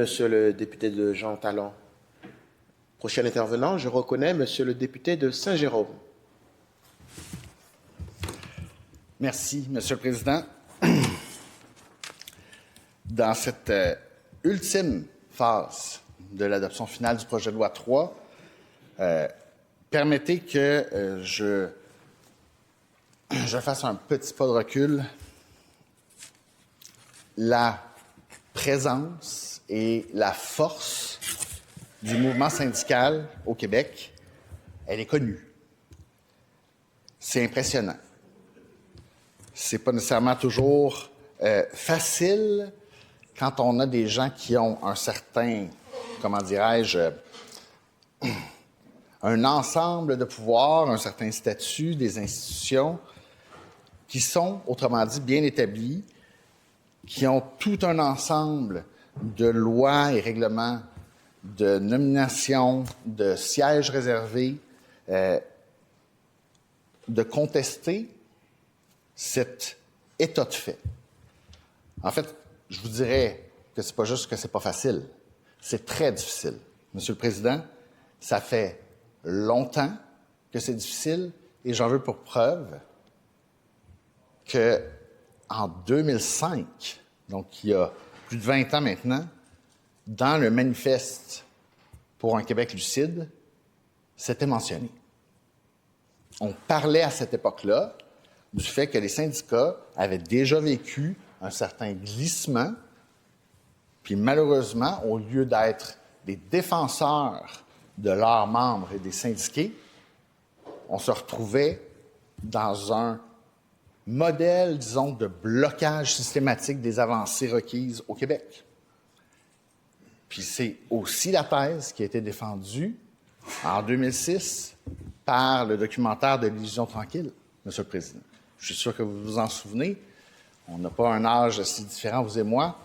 Monsieur le député de Jean Talon. Prochain intervenant, je reconnais Monsieur le député de Saint-Jérôme. Merci, Monsieur le Président. Dans cette ultime phase de l'adoption finale du projet de loi 3, permettez que je fasse un petit pas de recul. La présence et la force du mouvement syndical au Québec, elle est connue. C'est impressionnant. C'est pas nécessairement toujours facile quand on a des gens qui ont un certain, comment dirais-je, un ensemble de pouvoirs, un certain statut, des institutions qui sont, autrement dit, bien établies, qui ont tout un ensemble de lois et règlements, de nominations, de sièges réservés, de contester cet état de fait. En fait, je vous dirais que c'est pas juste que c'est pas facile, c'est très difficile. Monsieur le Président, ça fait longtemps que c'est difficile et j'en veux pour preuve que en 2005, donc il y a plus de 20 ans maintenant, dans le manifeste pour un Québec lucide, c'était mentionné. On parlait à cette époque-là du fait que les syndicats avaient déjà vécu un certain glissement, puis malheureusement, au lieu d'être des défenseurs de leurs membres et des syndiqués, on se retrouvait dans un modèle, disons, de blocage systématique des avancées requises au Québec. Puis c'est aussi la thèse qui a été défendue en 2006 par le documentaire de l'Illusion tranquille, Monsieur le Président. Je suis sûr que vous vous en souvenez. On n'a pas un âge si différent, vous et moi.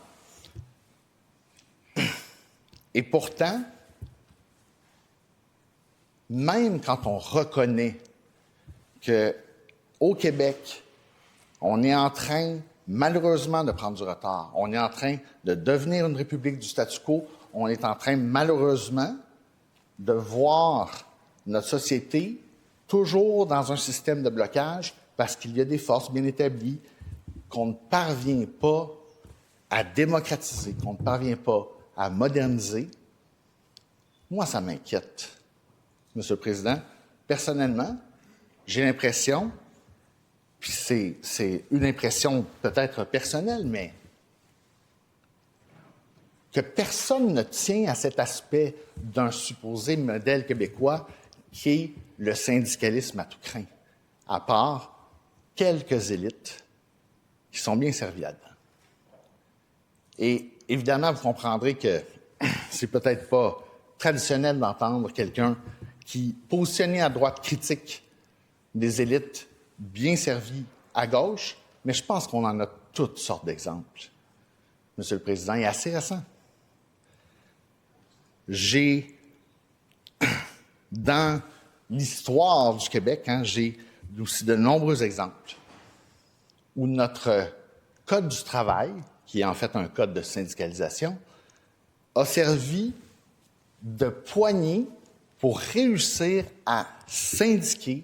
Et pourtant, même quand on reconnaît qu'au Québec, on est en train, malheureusement, de prendre du retard. On est en train de devenir une république du statu quo. On est en train, malheureusement, de voir notre société toujours dans un système de blocage parce qu'il y a des forces bien établies qu'on ne parvient pas à démocratiser, qu'on ne parvient pas à moderniser. Moi, ça m'inquiète, Monsieur le Président. Personnellement, j'ai l'impression, puis c'est une impression peut-être personnelle, mais que personne ne tient à cet aspect d'un supposé modèle québécois qui est le syndicalisme à tout crin, à part quelques élites qui sont bien servies là-dedans. Et évidemment, vous comprendrez que c'est peut-être pas traditionnel d'entendre quelqu'un qui, positionné à droite, critique des élites bien servies à gauche, mais je pense qu'on en a toutes sortes d'exemples, Monsieur le Président, et assez récents. J'ai, dans l'histoire du Québec, j'ai aussi de nombreux exemples où notre Code du travail, qui est en fait un code de syndicalisation, a servi de poignée pour réussir à syndiquer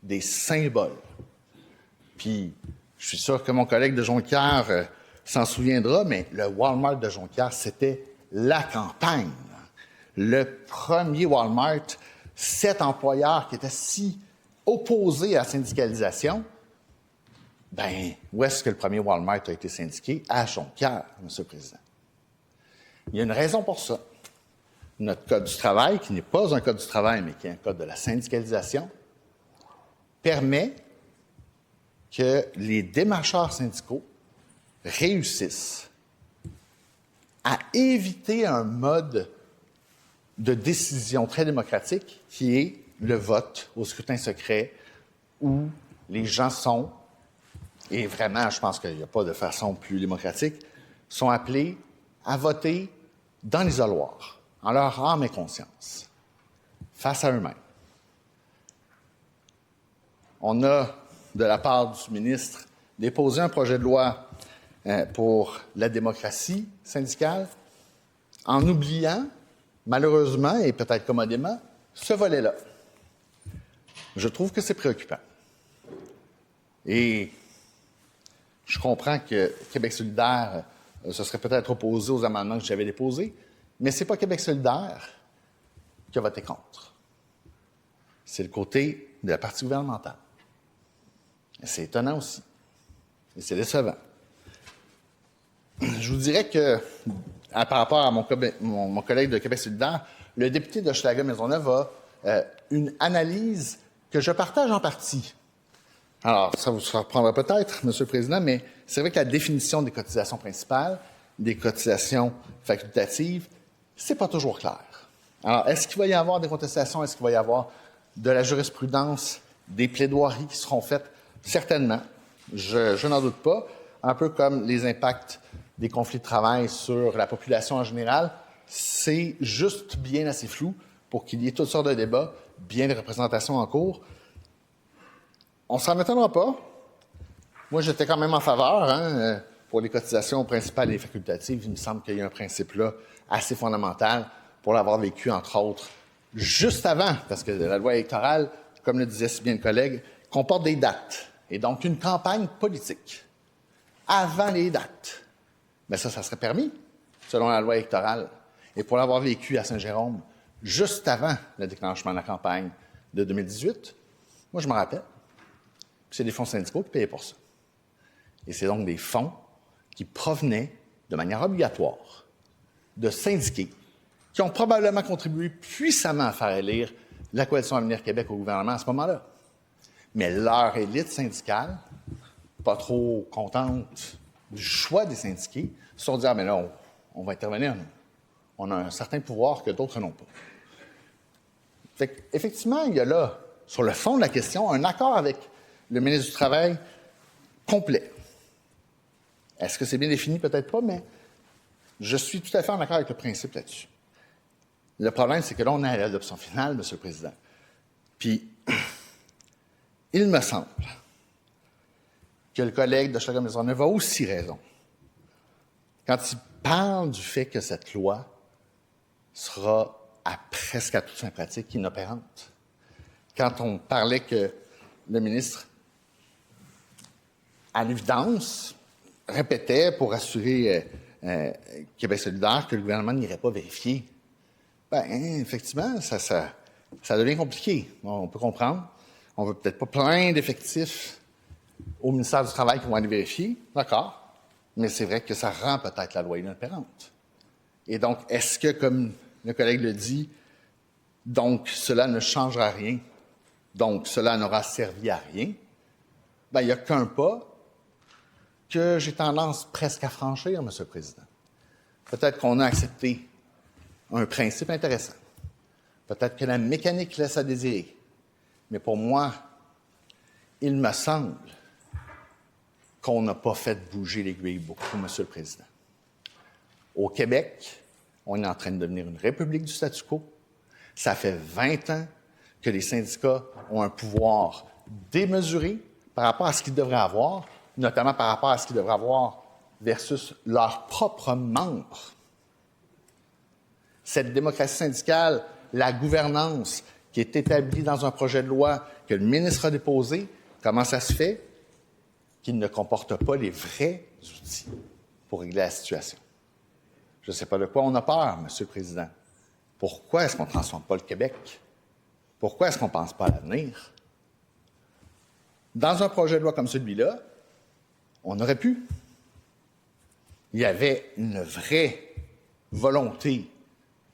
des symboles. Puis, je suis sûr que mon collègue de Jonquière s'en souviendra, mais le Walmart de Jonquière, c'était la campagne. Le premier Walmart, 7 employeurs qui étaient si opposés à la syndicalisation, bien, où est-ce que le premier Walmart a été syndiqué? À Jonquière, Monsieur le Président. Il y a une raison pour ça. Notre Code du travail, qui n'est pas un Code du travail, mais qui est un Code de la syndicalisation, permet que les démarcheurs syndicaux réussissent à éviter un mode de décision très démocratique qui est le vote au scrutin secret où les gens sont, et vraiment, je pense qu'il n'y a pas de façon plus démocratique, sont appelés à voter dans l'isoloir, en leur âme et conscience, face à eux-mêmes. On a, de la part du ministre, déposé un projet de loi pour la démocratie syndicale. en oubliant, malheureusement et peut-être commodément, ce volet-là. Je trouve que c'est préoccupant. Et je comprends que Québec solidaire se serait peut-être opposé aux amendements que j'avais déposés, mais ce n'est pas Québec solidaire qui a voté contre. C'est le côté de la partie gouvernementale. Et c'est étonnant aussi. Et c'est décevant. Je vous dirais que, par rapport à mon collègue de Québec solidaire, le député de Hochelaga-Maisonneuve a une analyse que je partage en partie. Alors, ça vous surprendra peut-être, M. le Président, mais c'est vrai que la définition des cotisations principales, des cotisations facultatives, c'est pas toujours clair. Alors, est-ce qu'il va y avoir des contestations? Est-ce qu'il va y avoir de la jurisprudence, des plaidoiries qui seront faites? Certainement. Je n'en doute pas. Un peu comme les impacts des conflits de travail sur la population en général, c'est juste bien assez flou pour qu'il y ait toutes sortes de débats, bien de représentations en cours. On s'en étonnera pas. Moi, j'étais quand même en faveur pour les cotisations principales et facultatives. Il me semble qu'il y a un principe là assez fondamental pour l'avoir vécu, entre autres, juste avant, parce que la loi électorale, comme le disait si bien le collègue, comporte des dates. Et donc, une campagne politique avant les dates. Mais ça serait permis, selon la loi électorale. Et pour l'avoir vécu à Saint-Jérôme, juste avant le déclenchement de la campagne de 2018, moi, je me rappelle, c'est des fonds syndicaux qui payaient pour ça. Et c'est donc des fonds qui provenaient de manière obligatoire de syndiqués qui ont probablement contribué puissamment à faire élire la Coalition Avenir Québec au gouvernement à ce moment-là. Mais leur élite syndicale, pas trop contente du choix des syndiqués, se sont dit « Ah, mais là, on va intervenir, nous. On a un certain pouvoir que d'autres n'ont pas. » Fait qu'effectivement, il y a là, sur le fond de la question, un accord avec le ministre du Travail complet. Est-ce que c'est bien défini? Peut-être pas, mais je suis tout à fait en accord avec le principe là-dessus. Le problème, c'est que là, on est à l'adoption finale, M. le Président. Puis, il me semble que le collègue de Hochelaga-Maisonneuve a aussi raison quand il parle du fait que cette loi sera, presque à toute fin pratique, inopérante. Quand on parlait que le ministre, à l'évidence, répétait pour assurer Québec solidaire que le gouvernement n'irait pas vérifier. Bien, effectivement, ça devient compliqué. On peut comprendre. On veut peut-être pas plein d'effectifs au ministère du Travail qui vont aller vérifier. D'accord. Mais c'est vrai que ça rend peut-être la loi inopérante. Et donc, est-ce que, comme le collègue le dit, donc cela ne changera rien, donc cela n'aura servi à rien? Bien, il n'y a qu'un pas que j'ai tendance presque à franchir, M. le Président. Peut-être qu'on a accepté un principe intéressant. Peut-être que la mécanique laisse à désirer. Mais pour moi, il me semble qu'on n'a pas fait bouger l'aiguille beaucoup, M. le Président. Au Québec, on est en train de devenir une république du statu quo. Ça fait 20 ans que les syndicats ont un pouvoir démesuré par rapport à ce qu'ils devraient avoir, notamment par rapport à ce qu'ils devraient avoir versus leurs propres membres. Cette démocratie syndicale, la gouvernance qui est établie dans un projet de loi que le ministre a déposé, comment ça se fait qu'il ne comporte pas les vrais outils pour régler la situation? Je ne sais pas de quoi on a peur, M. le Président. Pourquoi est-ce qu'on ne transforme pas le Québec? Pourquoi est-ce qu'on ne pense pas à l'avenir? Dans un projet de loi comme celui-là, on aurait pu. Il y avait une vraie volonté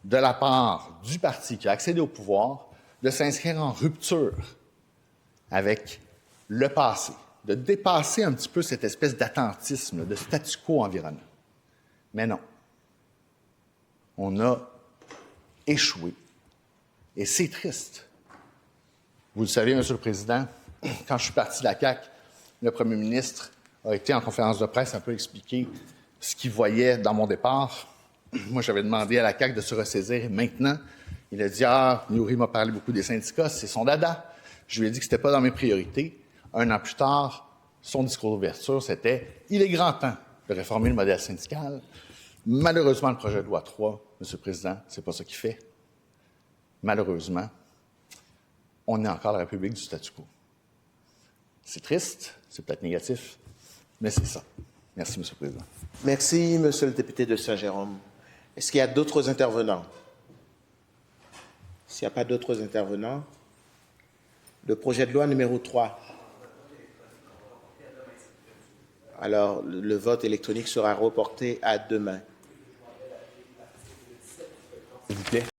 de la part du parti qui a accédé au pouvoir de s'inscrire en rupture avec le passé, de dépasser un petit peu cette espèce d'attentisme, de statu quo environnant. Mais non. On a échoué. Et c'est triste. Vous le savez, M. le Président, quand je suis parti de la CAQ, le premier ministre a été en conférence de presse un peu expliquer ce qu'il voyait dans mon départ. Moi, j'avais demandé à la CAQ de se ressaisir. Et maintenant, il a dit « Ah, Nouri m'a parlé beaucoup des syndicats, c'est son dada. » Je lui ai dit que ce n'était pas dans mes priorités. Un an plus tard, son discours d'ouverture, c'était « Il est grand temps de réformer le modèle syndical. » Malheureusement, le projet de loi 3, M. le Président, c'est pas ça qu'il fait. Malheureusement, on est encore la République du statu quo. C'est triste, c'est peut-être négatif, mais c'est ça. Merci, M. le Président. Merci, Monsieur le député de Saint-Jérôme. Est-ce qu'il y a d'autres intervenants? S'il n'y a pas d'autres intervenants, le projet de loi numéro 3. Alors, le vote électronique sera reporté à demain. S'il vous plaît.